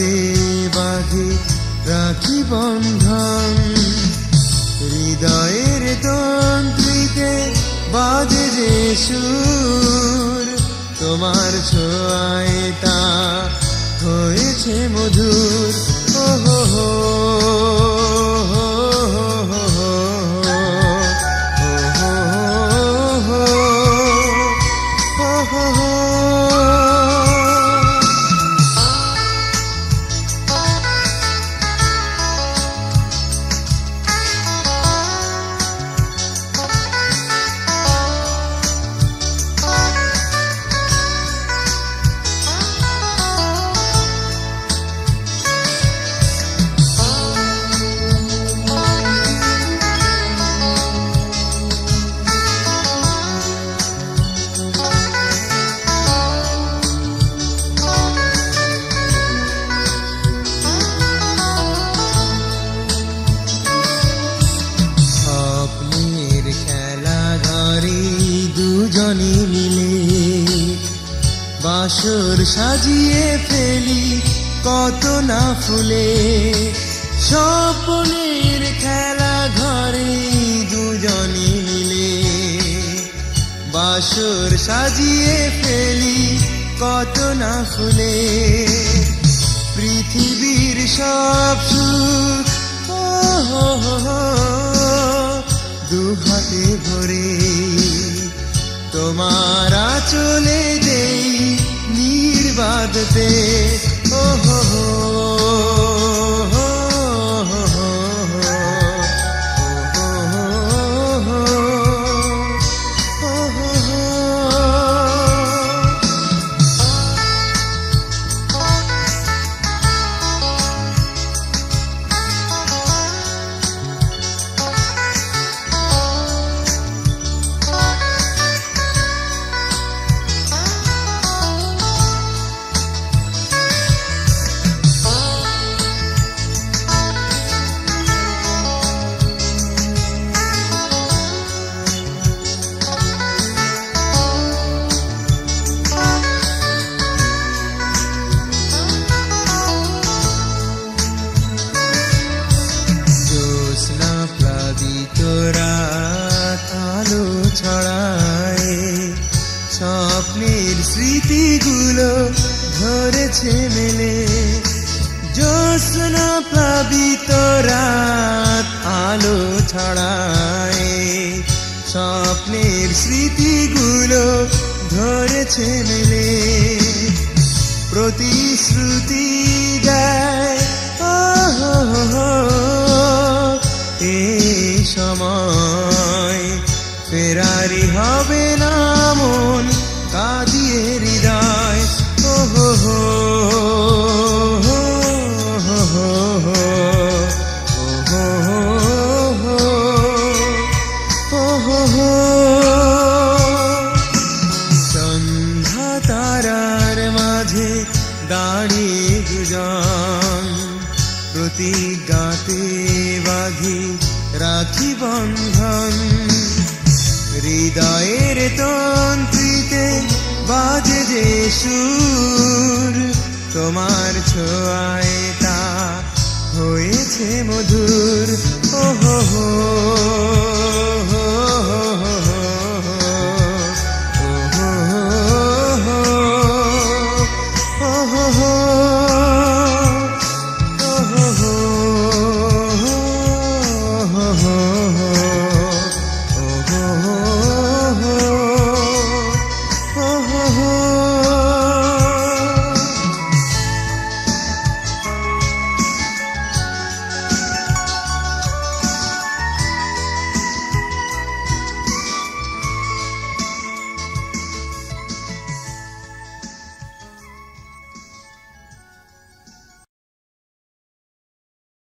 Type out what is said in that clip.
গাতে বাঁধে রাখি বন্ধন, হৃদয়ের তন্ত্রীতে বাজে যে সুর, তোমার ছোঁয়ায় তা হয়েছে মধুর। ও হো হো দুজনে মিলে বাসর সাজিয়ে ফেলি কত না ফুলে, স্বপ্নের খেলা ঘরে দুজনে মিলে বাসর সাজিয়ে ফেলি কত না ফুলে, পৃথিবীর সব সুখ দু হাতে ভরে তোমার আঁচলে দেই নির্বাদতে। ও হো হো রাত আলো ছড়ায়, স্বপ্নের স্মৃতিগুলো ধরেছে মেলে, জ্যোৎস্না প্লাবিত রাত আলো ছড়ায়, স্বপ্নের স্মৃতিগুলো ধরেছে মেলে, প্রতিশ্রুতি দেয় এই সময় ফেরারি হবে না মন কাঁদিয়ে হৃদয়। ও হো হো সন্ধ্যা তারার মাঝে দাঁড়িয়ে দুজন, প্রতিজ্ঞাতে বাঁধি রাখি বন্ধন, হৃদয়ের তন্ত্রীতে বাজে যে সুর, তোমার ছোঁয়ায় তা হয়েছে মধুর।